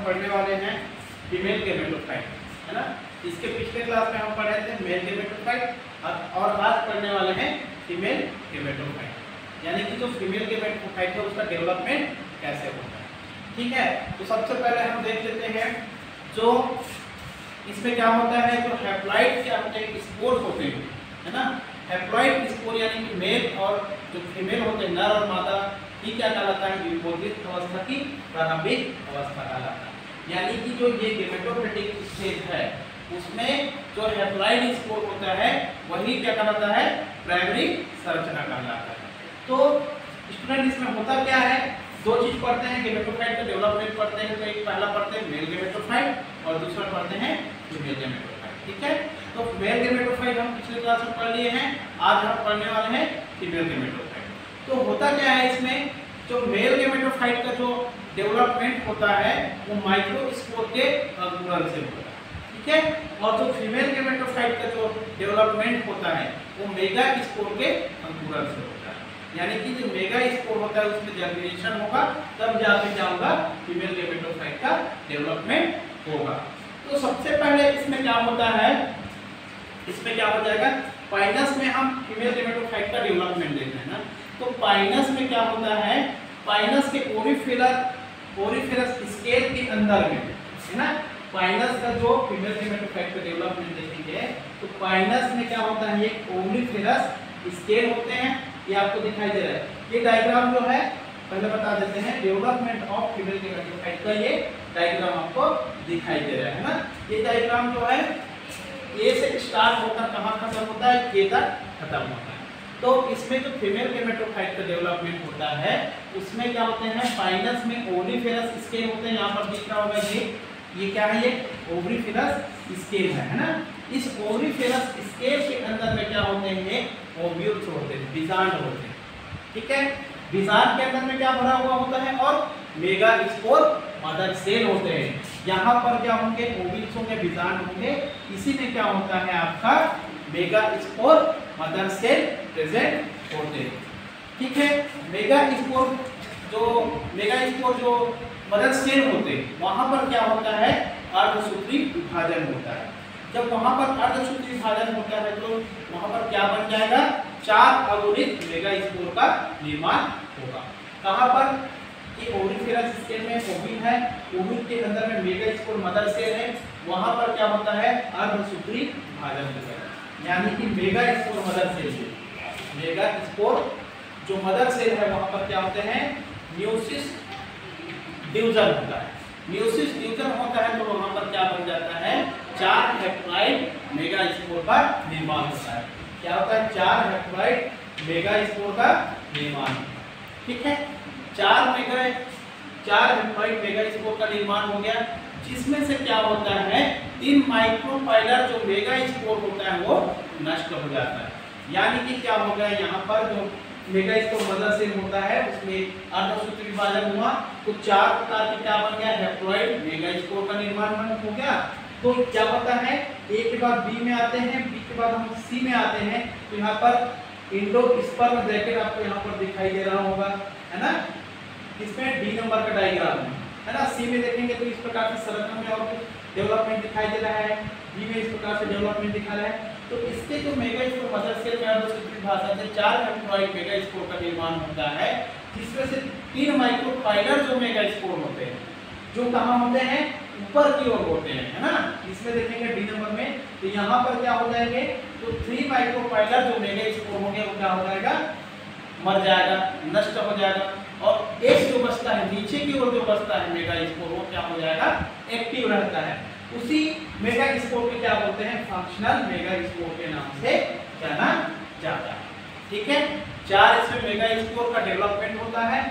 हम पढ़ने वाले हैं फीमेल गेमेटोफाइट, है ना। इसके पिछले क्लास में हम पढ़े थे मेल गेमेटोफाइट और आज पढ़ने वाले हैं फीमेल गेमेटोफाइट, यानी कि जो फीमेल गेमेटोफाइट है उसका डेवलपमेंट कैसे होता है। ठीक है, तो सबसे पहले हम देख लेते हैं जो इसमें क्या होता है, जो हैप्लॉइड के अपने स्पोर होते हैं, है ना। हैप्लॉइड स्पोर यानी कि मेल और जो फीमेल होते हैं नर और मादा, ये क्या कहलाता है, विभोजित अवस्था की प्रारंभिक अवस्था कहलाता है। यानी कि जो ये गेमेटोफिटिक स्टेज है उसमें जो हैप्लॉइड स्पोर होता है वही क्या कहलाता है, प्राइमरी संरचना कहलाता है। तो स्टूडेंट इसमें होता क्या है, दो चीज पढ़ते हैं, गेमेटोफाइट का डेवलपमेंट पढ़ते हैं। तो एक पहला पढ़ते हैं मेल गेमेटोफाइट और दूसरा पढ़ते हैं फीमेल गेमेटोफाइट। ठीक है, तो मेल गेमेटोफाइट हम पिछले क्लास में पढ़ लिए हैं, आज हम पढ़ने वाले हैं फीमेल गेमेटोफाइट। तो होता क्या है इसमें, जो मेल गेमेटोफाइट का जो डेवलपमेंट होता है वो माइक्रोस्पोर के अंकुरण से होता है। ठीक है, और जो फीमेल गेमेटोफाइट का जो डेवलपमेंट होता है वो मेगा स्पोर के अंकुरण से होता है। यानी कि जो मेगा स्पोर होता है उसमें जर्मिनेशन होगा, तब जाके क्या होगा, फीमेल गेमेटोफाइट का डेवलपमेंट होगा। तो सबसे पहले इसमें क्या होता है, इसमें क्या हो जाएगा, पाइनस में हम फीमेल गेमेटोफाइट का डेवलपमेंट देखते हैं ना। तो पाइनस में क्या होता है, पाइनस के ओरिफेरस स्केल के अंदर में, है ना, पाइनस का जो फीमेल गेमेटोफाइट का डेवलपमेंट देखेंगे तो पाइनस में क्या होता है, ये ओरिफेरस स्केल होते हैं, ये आपको दिखाई दे रहा है। ये डायग्राम जो है पहले बता देते हैं, डेवलपमेंट ऑफ फीमेल गेमेटोफाइट का ये डायग्राम आपको दिखाई दे रहा है ना। ये डायग्राम जो है ए से स्टार्ट होकर कहाँ खत्म होता है, के तक खत्म होता है। तो इसमें जो फीमेल गेमेटोफाइट का डेवलपमेंट होता है उसमें क्या होते हैं, पाइनस में ओरिफेरस स्केल होते हैं, यहाँ पर दिख रहा होगा ये क्या है, ये ओरिफेरस स्केल है ना। इस ओरिफेरस स्केल के अंदर में क्या होते हैं, ओव्यूल्स होते हैं, बीजांड होते हैं। ठीक है, बीजांड के अंदर में क्या भरा हुआ होता है और मेगा स्पोर मदर सेल होते हैं। यहाँ पर क्या होंगे, ओव्यूल्स होंगे, बीजांड होंगे, इसी में क्या होता है आपका mega spore mother cell present होते हैं। ठीक है, मेगा स्पोर जो मदर सेल होते हैं वहां पर क्या होता है, अर्धसूत्री विभाजन होता है। जब वहां पर अर्धसूत्री विभाजन होता है तो वहां पर क्या बन जाएगा, 4 अगुणित मेगा स्पोर का निर्माण होगा। कहां पर, कि ओरिफेरस स्केल में ओव्यूल है, ओव्यूल के अंदर में मेगा स्पोर मदर सेल है, वहां पर क्या होता है, अर्धसूत्री विभाजन होता है। यानी कि mega spore mother cell, mega spore जो मदर सेल है वहां पर क्या होते हैं, म्यूसिस डिवीजन होता है। म्यूसिस डिवीजन होता है तो वहां पर क्या बन जाता है, 4 हैप्लॉइड मेगा स्पोर का निर्माण होता है। क्या होता है, 4 हैप्लॉइड मेगा स्पोर का निर्माण। ठीक है, 4 हैप्लॉइड मेगा स्पोर का निर्माण हो गया, जिसमें से क्या होता है, 3 माइक्रोपाइलर जो मेगा स्पोर होता है वो नष्ट हो जाता है। यानी कि क्या हो गया, यहाँ पर जो मेगा स्पोर मदर सेल होता है उसमें अर्धसूत्री विभाजन हुआ तो 4 प्रकार के क्या बन गया, हैप्लॉइड मेगा स्पोर का निर्माण हो गया। तो क्या होता है, ए के बाद बी में आते हैं, बी के बाद हम सी में आते हैं। तो यहाँ पर इंडोस्पर्म ब्रैकेट आपको यहाँ पर दिखाई दे रहा होगा, है ना। इसमें डी नंबर का डायग्राम है ना। सी में देखेंगे तो इस प्रकार से संरचना में और डेवलपमेंट दिखाई दे रहा है, बी में इस प्रकार से डेवलपमेंट दिखा रहा है। तो इसके जो मेगा स्पोर मदर सेल में अर्धसूत्री विभाजन से 4 हैप्लॉइड मेगा स्पोर का निर्माण होता है, जिसमें से 3 माइक्रोपाइलर जो मेगा स्पोर होते हैं जो कहाँ होते हैं, ऊपर की ओर होते हैं, है ना। इसमें देखेंगे डी नंबर में, तो यहाँ पर क्या हो जाएंगे, तो 3 माइक्रोपाइलर जो मेगा स्पोर होंगे वो क्या हो जाएगा, मर जाएगा, नष्ट हो जाएगा। और एक जो बचता है नीचे की ओर जो बचता है मेगा स्पोर वो क्या हो जाएगा, एक्टिव रहता है। उसी मेगा स्पोर को क्या बोलते हैं, फंक्शनल मेगा स्पोर के नाम से जाना जाता है। ठीक है, 4 इसमें मेगा स्पोर का डेवलपमेंट होता है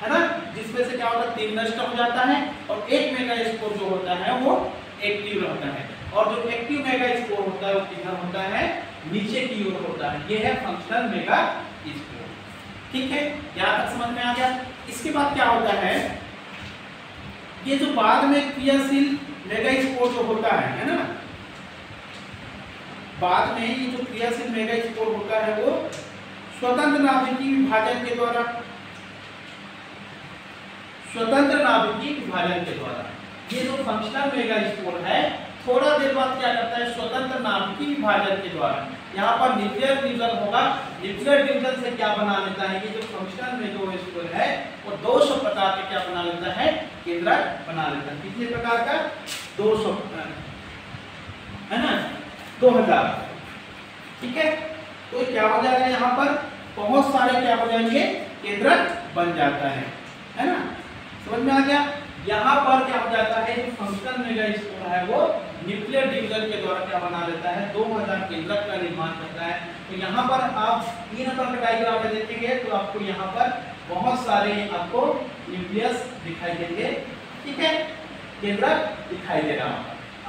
ना, जिसमें से क्या होता है, 3 नष्ट हो जाता है और 1 मेगा स्पोर जो होता है वो एक्टिव रहता है। और जो एक्टिव मेगा स्पोर होता है वो किधर होता है, नीचे की ओर होता है। ये है फंक्शनल मेगा स्पोर। ठीक है, यहाँ तक समझ में आ गया। इसके बाद क्या होता है, ये जो बाद में क्रियाशील मेगा स्पोर जो होता है ना, बाद में ये जो क्रियाशील मेगा स्पोर होता है वो स्वतंत्र नाभिकीय विभाजन के द्वारा स्वतंत्र नाभिकीय विभाजन के द्वारा। ये जो फंक्शनल मेगास्पोर है थोड़ा देर बाद क्या करता है, स्वतंत्र नाभिकीय विभाजन के द्वारा यहाँ पर न्यूक्लियर डिवीजन होगा। न्यूक्लियर डिवीजन से क्या बना लेता है, ये जो फंक्शनल मेगास्पोर है वो 200 प्रकार के क्या बना लेता है, केंद्रक बना लेता है। कितने प्रकार का, 200 है ना, 2000। ठीक है, तो क्या हो जाएगा, यहाँ पर बहुत सारे क्या हो जाएंगे, केंद्रक बन जाता है ना, समझ में आ गया। यहाँ पर क्या हो जाता है, जो फंक्शनल मेगास्पोर है वो न्यूक्लियर डिवीजन के द्वारा क्या बना लेता है, 2000 केंद्रक का निर्माण करता है। तो यहाँ पर आप 3 नंबर का डायग्राम में देखेंगे तो आपको यहाँ पर बहुत सारे आपको न्यूक्लियस दिखाई देंगे। ठीक है, केंद्रक दिखाई दे रहा।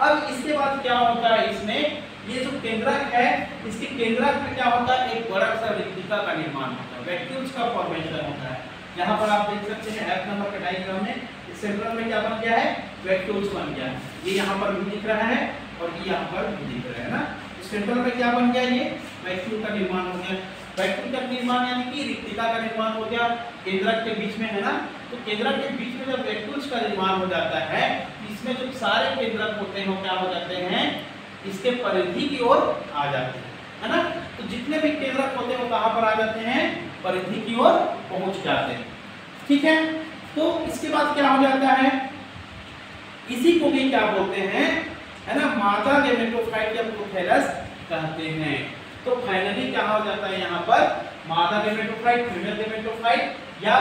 अब इसके बाद क्या होता है, इसमें ये जो केंद्रक है, इसके केंद्रक में क्या होता है, एक बड़ा सा रिक्तिका का निर्माण होता है, वैक्यूल्स का फॉर्मेशन होता है। यहाँ पर आप देख सकते हैं F नंबर का डायग्राम में सेंट्रल में क्या बन गया है, वैक्यूल्स बन गया है। ये यहाँ पर भी दिख रहा है और ये यहाँ पर भी दिख रहा है ना। तो सेंट्रल में क्या बन गया, ये वैक्यूल का निर्माण हो गया। वैक्यूल का निर्माण यानी कि रिक्तिका का निर्माण हो गया केंद्रक के बीच में, है ना। तो केंद्रक के बीच में जब वैक्यूल्स का निर्माण हो जाता है, इसमें जो सारे केंद्रक होते हैं वो क्या हो जाते हैं, इसके परिधि की ओर आ जाते हैं, है ना। तो जितने भी केंद्रक होते हैं वो कहाँ पर आ जाते हैं, परिधि की ओर पहुंच जाते हैं। ठीक है, तो इसके बाद क्या हो जाता है, इसी को भी क्या बोलते हैं, है ना, मादा गेमेटोफाइट या प्रोथेलस कहते हैं। तो फाइनली क्या हो जाता है, यहाँ पर मादा गेमेटोफाइट, फीमेल गेमेटोफाइट या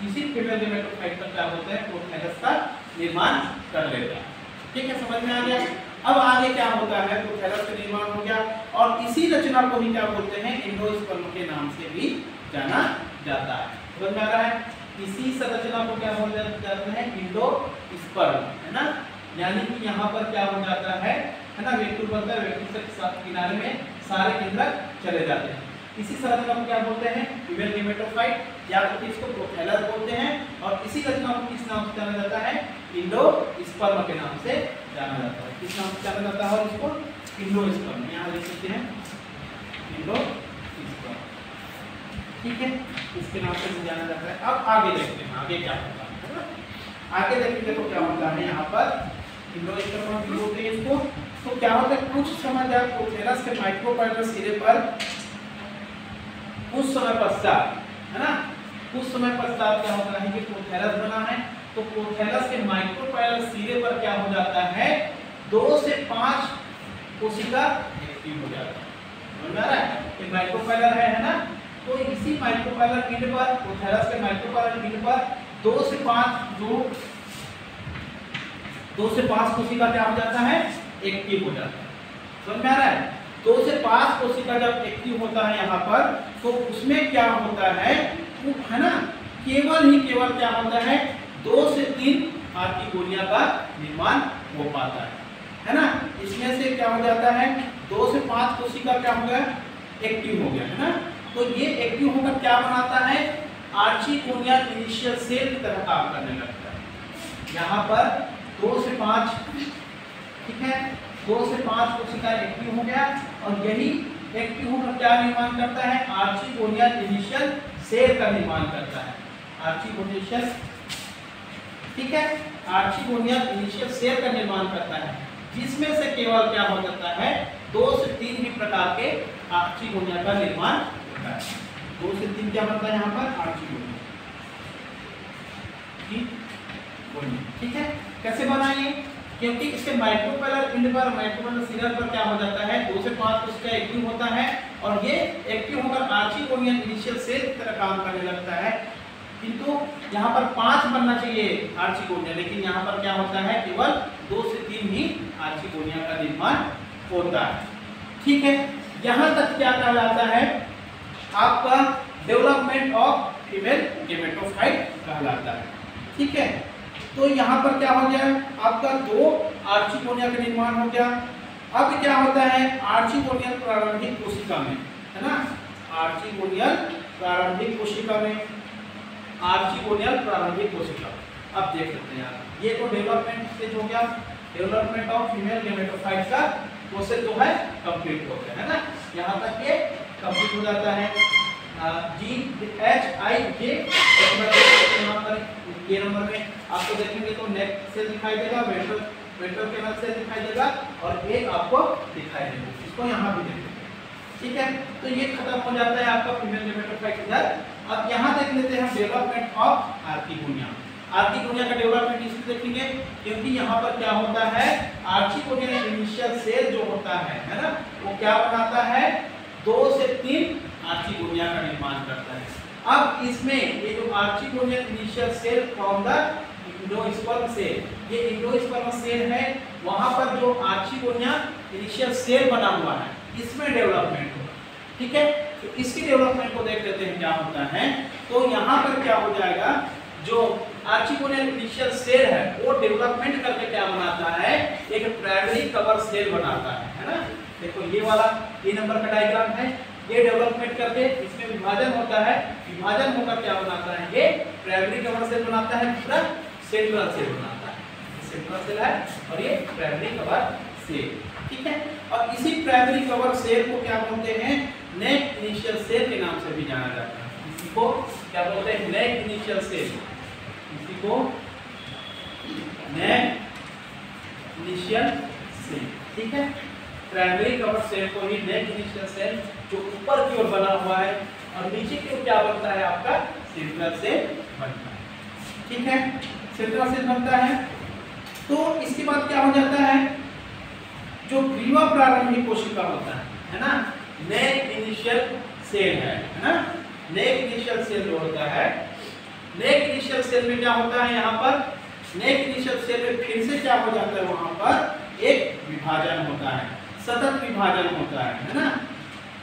इसी फीमेल गेमेटोफाइट का क्या होता है, प्रोथेलस का निर्माण कर लेता है। ठीक है, समझ में आ गया। अब आगे क्या होता है, प्रोथेलस का निर्माण हो गया और इसी रचना को ही क्या बोलते हैं, एंडोस्पर्म के नाम से भी जाना जाता है। समझ में आ रहा है, इसी संरचना को क्या बोलते हैं, एंडोस्पर्म, है ना। यानी कि यहाँ पर क्या हो जाता है ना, वैक्यूल बनता है, वैक्यूल के किनारे में सारे केंद्रक चले जाते हैं। इसी संरचना को क्या बोलते हैं, फीमेल गेमेटोफाइट या तो इसको प्रोथेलस बोलते हैं। और इसी रचना को किस नाम से जाना जाता है, एंडोस्पर्म के नाम से जाना जाता है। किस नाम से जाना जाता है, और इसको एंडोस्पर्म यहाँ लिख सकते हैं, एंडोस्पर्म। ठीक है, इसके नाम से जाना जाता है। अब आगे देखते हैं आगे क्या होता है, आगे देखेंगे तो क्या होता है, यहाँ पर एंडोस्पर्म बोलते हैं इसको। तो क्या होता है, कुछ समय जब प्रोथेलस के माइक्रोपाइलर सिरे पर कुछ समय पश्चात, है ना, कुछ समय पश्चात क्या होता है कि प्रोथेलस बना है, तो प्रोथेलस के माइक्रोपाइलर सिरे पर क्या हो जाता है, 2 से 5 कोशिका एक्टिव हो जाता है। समझ में आ रहा है, ये माइक्रोपाइलर है ना। तो इसी माइक्रोपाइलर पिंड पर, प्रोथेलस के माइक्रोपाइलर पिंड पर 2 से 5 कोशिका क्या हो जाता है, एक्टिव हो जाता है। समझ में आ रहा है, 2 से 5 कोशिका जब एक्टिव होता है यहाँ पर, तो उसमें क्या होता है ना, केवल क्या होता है, 2 से 3 आर्किगोनिया का निर्माण हो पाता है ना। इसमें से क्या हो जाता है, 2 से 5 कोशिका क्या हो गया, एक्टिव हो गया, है ना। तो ये एक्टिव होकर क्या बनाता है, आर्चिगोनिया इनिशियल सेल की तरह काम करने लगता है। यहाँ पर 2 से 5, ठीक है, 2 से 5 कोशिका एक्टिव हो गया और यही एक्टिव होकर क्या निर्माण करता है, आर्चिगोनिया इनिशियल सेल का निर्माण करता है। आर्चिगोनियल, ठीक है, आर्चिगोनिया इनिशियल सेल का निर्माण करता है, जिसमें से केवल क्या हो जाता है, 2 से 3 ही प्रकार के आर्चिगोनिया का निर्माण होता है। 2 से 3 क्या बनता है यहाँ पर, आर्चिगोनिया। ठीक है, कैसे बनाएंगे, क्योंकि इसके माइक्रोपाइलर पिंड पर, माइक्रोपाइलर सिरे पर क्या हो जाता है, 2 से 5 कोशिका एक्टिव होता है और ये एक्टिव होकर आर्चिगोनियल इनिशियल सेल की तरह काम करने लगता है। किंतु यहाँ पर 5 बनना चाहिए आर्चिगोनिया, लेकिन यहाँ पर क्या होता है, केवल 2 से 3 ही आर्चिगोनिया का निर्माण होता है। ठीक है, यहाँ तक क्या कहा जाता है, आपका डेवलपमेंट ऑफ फीमेल गेमेटोफाइट कहलाता है। ठीक है, तो यहाँ पर क्या हो गया, आपका 2 आर्चिगोनिया का निर्माण हो गया। अब क्या होता है, आर्चिगोनियल प्रारंभिक कोशिका में, है ना, आर्चिगोनियल प्रारंभिक कोशिका में, आर्चिगोनियल प्रारंभिक कोशिका। अब देख सकते हैं आप, ये तो डेवलपमेंट स्टेज हो गया, डेवलपमेंट ऑफ फीमेल गेमेटोफाइट का प्रोसेस जो है कंप्लीट हो गया, है ना। यहाँ तक ये कंप्लीट हो जाता है। GHIJ यहाँ पर के नंबर में आपको देखेंगे तो नेक सेल दिखाई देगा, वेंट्रल कैनाल सेल दिखाई देगा और एक आपको दिखाई देगा, इसको यहाँ भी देखेंगे। ठीक है, तो ये खत्म हो जाता है आपका फीमेल गेमेटोफाइट इधर। अब यहाँ देख लेते हैं डेवलपमेंट ऑफ आर्किगोनिया। आर्किगोनिया का डेवलपमेंट इसलिए देखेंगे क्योंकि यहाँ पर क्या होता है, आर्किगोनिया इनिशियल सेल जो होता है ना, वो क्या बनाता है, 2 से 3 आर्किगोनिया का निर्माण करता है। अब इसमें ये जो archegonia initial cell from the endosperm cell, ये एंडोस्पर्म सेल है, वहां पर जो आर्किगोनिया इनिशियल सेल बना हुआ है इसमें डेवलपमेंट होगा। ठीक है, तो इसकी डेवलपमेंट को देख लेते हैं क्या होता है। तो यहाँ पर क्या हो जाएगा, जो आर्किगोनियल इनिशियल सेल है वो डेवलपमेंट करके क्या बनाता है, एक प्राइमरी कवर सेल बनाता है ना। देखो ये वाला ए नंबर का डायग्राम है, ये डेवलपमेंट करके इसमें विभाजन होता है, विभाजन होकर क्या बनाता है, ये प्राइमरी कवर सेल बनाता है, दूसरा सेंट्रल सेल बनाता है। सेंट्रल सेल है और ये प्राइमरी कवर सेल। ठीक है, और इसी प्राइमरी कवर सेल को क्या बोलते हैं, नेक इनिशियल सेल के नाम से भी जाना जाता है। इसी को क्या बोलते हैं, नेक इनिशियल सेल, इसी को नेक इनिशियल सेल। ठीक है, प्राइमरी कवर सेल को ही नेक इनिशियल सेल, जो ऊपर की ओर बना हुआ है, और नीचे की ओर क्या बनता है आपका, सेंट्रल सेल बनता है। ठीक है, सेंट्रल सेल बनता है। तो इसके बाद क्या हो जाता है, जो ग्रीवा प्रारंभिक कोशिका होता है ना, नेक इनिशियल सेल है ना। नेक इनिशियल सेल जो होता है, नेक इनिशियल सेल में क्या होता है, यहाँ पर नेक इनिशियल सेल में फिर से क्या हो जाता है, वहां पर एक विभाजन होता है, सतत विभाजन होता है ना।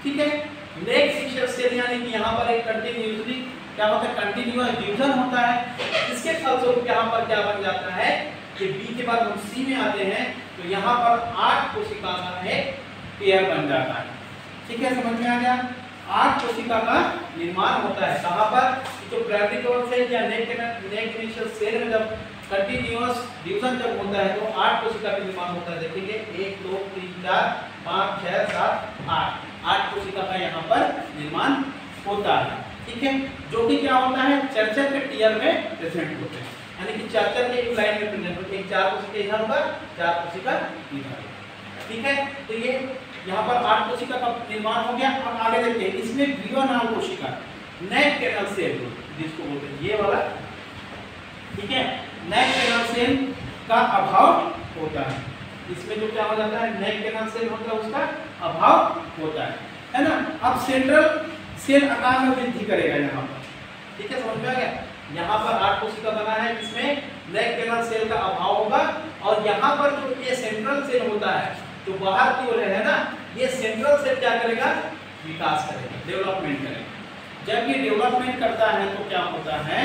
ठीक है, नेक इनिशियल सेल यानी कि यहाँ पर एक कंटिन्यूअसली क्या होता है, कंटिन्यूअस डिवीजन होता है। इसके फलस्वरूप यहाँ पर क्या बन जाता है कि बी के बाद हम सी में आते हैं, तो यहाँ पर 8 कोशिका का एक पेयर बन जाता है। ठीक है, समझ में आ गया, 8 कोशिका का निर्माण होता है। कहाँ पर, तो प्राइमरी कवर सेल या नेक इनिशियल सेल में जब कंटिन्यूअस डिवीजन जब होता है तो 8 कोशिका का निर्माण होता है। देखेंगे 1 2 3 4 5 6 7 8 कोशिका का यहाँ पर निर्माण होता है। ठीक है, जो कि क्या होता है, चर्चर के टीयर में प्रेजेंट होते हैं, यानी कि चर्चर के एक लाइन में प्रेजेंट होते हैं। 4 कोशिका इधर होगा, 4 कोशिका इधर। ठीक है, तो ये यहाँ पर 8 कोशिका का निर्माण हो गया। अब आगे देखते हैं, इसमें ग्रीवा नाल कोशिका, नेक कैनाल सेल जिसको बोलते हैं, ये वाला। ठीक है, नेक कैनाल सेल का अभाव होता है, इसमें जो क्या हो जाता है, नेक कैनाल सेल होता है, उसका अभाव होता है ना। अब सेंट्रल सेल आकार में वृद्धि करेगा यहाँ पर। ठीक है, समझ में आ गया, यहाँ पर 8 कोशिका बना है, इसमें नेक कैनाल सेल का अभाव होगा, और यहाँ पर जो ये सेंट्रल सेल होता है जो बाहर की ओर है ना, ये सेंट्रल सेल क्या करेगा, विकास करेगा, डेवलपमेंट करेगा। जब ये डेवलपमेंट करता है तो क्या होता है,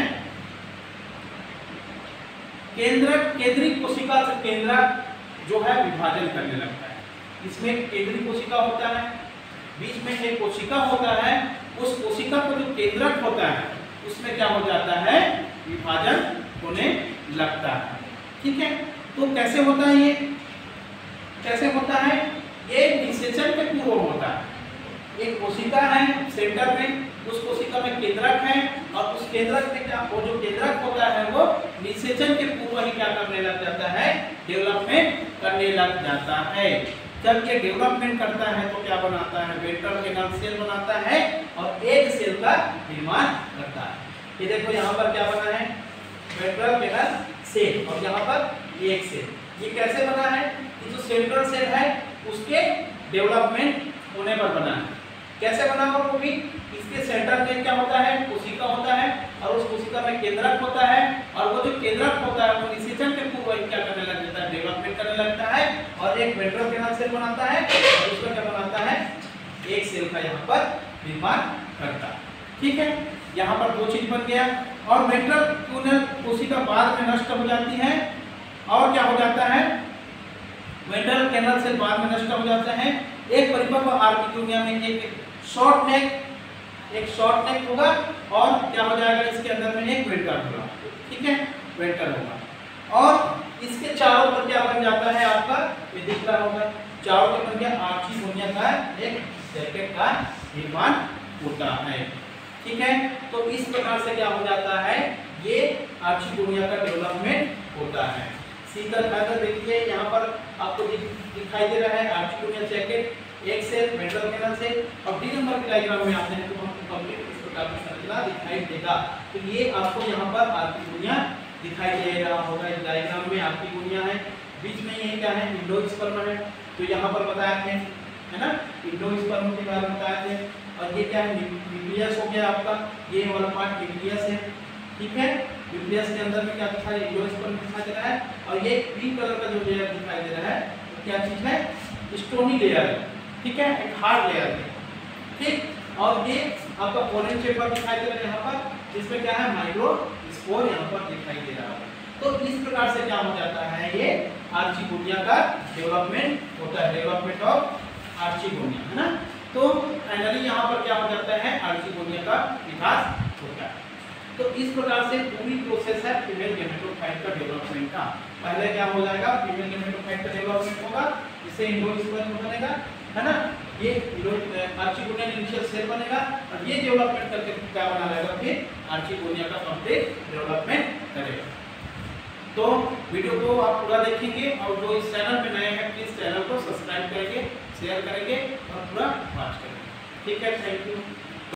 केंद्रीय कोशिका से केंद्रक जो है विभाजन करने लगता है। इसमें केंद्रीय कोशिका होता है, बीच में एक कोशिका होता है, उस कोशिका को जो केंद्रक होता है उसमें क्या हो जाता है, विभाजन होने लगता है। ठीक है, तो कैसे होता है, ये कैसे होता है, ये निषेचन के पूर्व होता है। एक कोशिका है सेंटर में, उस कोशिका में केंद्रक है, और उस केंद्रक में क्या, वो जो केंद्रक होता है वो निषेचन के पूर्व ही क्या करने लग जाता है, डेवलपमेंट करने लग जाता है। जब ये डेवलपमेंट करता है तो क्या बनाता है, वेंट्रल कैनाल सेल बनाता है और एक सेल का निर्माण करता है। ये देखो यहाँ पर क्या बना है, वेंट्रल कैनाल सेल, और यहाँ पर एक सेल। ये कैसे बना है, ये जो सेंट्रल सेल है उसके डेवलपमेंट होने पर बना है। कैसे बना हुआ, वो भी इसके सेंटर में क्या होता है, कोशिका होता है, और उस कोशिका में केंद्रक होता है, और वो जो केंद्रक होता है वो निषेचन के पूर्व क्या करने लग जाता है, डेवलपमेंट करने लगता है, और एक वेंट्रल कैनाल सेल बनाता है, और उसका क्या बनाता है, एक सेल का यहाँ पर निर्माण करता है। ठीक है, यहाँ पर 2 चीज बन गया, और वेंट्रल कोशिका बाद में नष्ट हो जाती है, और क्या हो जाता है, वेंट्रल कैनाल सेल बाद में नष्ट हो जाता है। एक परिपक्व आर्किगोनिया में एक शॉर्ट नेक होगा, और क्या हो जाएगा, इसके अंदर में एक वेंट्रल होगा। ठीक है, वेंट्रल होगा, और इसके चारों पर क्या बन जाता है आपका, ये दिख रहा होगा, चारों पर बन गया आर्किगोनिया का एक सर्किट का निर्माण होता है। ठीक है। तो इस प्रकार से क्या हो जाता है, ये आर्चिगोनिया का डेवलपमेंट होता है। सीकर फाइबर देखिए यहाँ पर आपको दिखाई दे रहा है आर्चिगोनिया जैकेट एक सेल मेटल कैनल से, और डी नंबर के डायग्राम में आते हैं तो हमको कंप्लीट इस प्रकार की संरचना दिखाई देगा। तो ये आपको यहाँ पर आर्चिगोनिया दिखाई दे रहा होगा, इस डायग्राम में आर्चिगोनिया है, बीच में ये क्या है एंडोस्पर्म है, तो यहाँ पर बताया थे है ना, एंडोस्पर्म के बारे में बताया थे। और ये क्या है न्यूक्लियस हो गया आपका, ये वाला पार्ट न्यूक्लियस है, ठीक है। न्यूक्लियस के अंदर में क्या दिखाई एंडोस्पर्म दिखाई दे रहा है, और ये ग्रीन कलर का जो लेयर दिखाई दे रहा है तो क्या चीज है, स्टोनी लेयर है, ठीक है, एक हार्ड लेयर है, ठीक। और ये आपका पोलन चेंबर दिखाई दे रहा है यहाँ पर, जिसमें क्या है माइक्रोस्पोर यहाँ पर दिखाई दे रहा है। तो इस प्रकार से क्या हो जाता है, ये आर्चिगोनिया का डेवलपमेंट होता है, डेवलपमेंट ऑफ आर्चिगोनिया, है ना। तो फाइनली यहाँ पर क्या हो जाता है, आर्चिगोनिया का विकास होता है। तो इस प्रकार से पूरी प्रोसेस है फीमेल गेमेटोफाइट का डेवलपमेंट का। पहले क्या हो जाएगा, फीमेल गेमेटोफाइट का डेवलपमेंट होगा, इससे एंडोस्पर्म बनेगा, है ना, ये आर्चिगोनिया इनिशियल सेल बनेगा, और ये डेवलपमेंट करके क्या बना रहेगा, फिर आर्चिगोनिया का कंप्लीट डेवलपमेंट करेगा। तो वीडियो को आप पूरा देखेंगे, और जो इस चैनल पे नए हैं प्लीज चैनल को सब्सक्राइब करेंगे, शेयर करेंगे और पूरा वॉच करेंगे, ठीक है। Thank you.